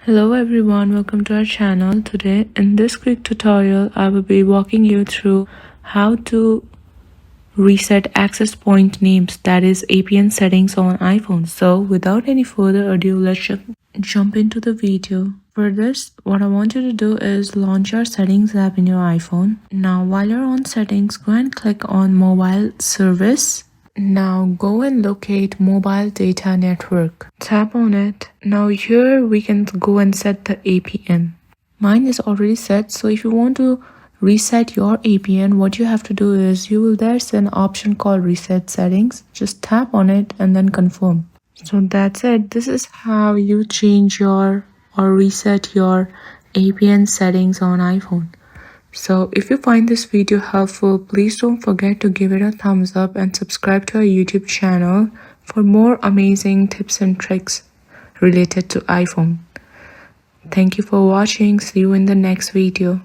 Hello everyone, welcome to our channel. Today in this quick tutorial I will be walking you through how to reset access point names, that is APN settings on iPhone. So without any further ado, let's jump into the video. For this, what I want you to do is launch your settings app in your iPhone. Now while you're on settings, go and click on mobile service. Now go and locate mobile data network. Tap on it. Now here we can go and set the APN. Mine is already set, so if you want to reset your APN, what you have to do is there's an option called reset settings. Just tap on it and then confirm. So that's it. This is how you change your or reset your APN settings on iPhone. So if you find this video helpful, please don't forget to give it a thumbs up and subscribe to our YouTube channel for more amazing tips and tricks related to iPhone. Thank you for watching. See you in the next video.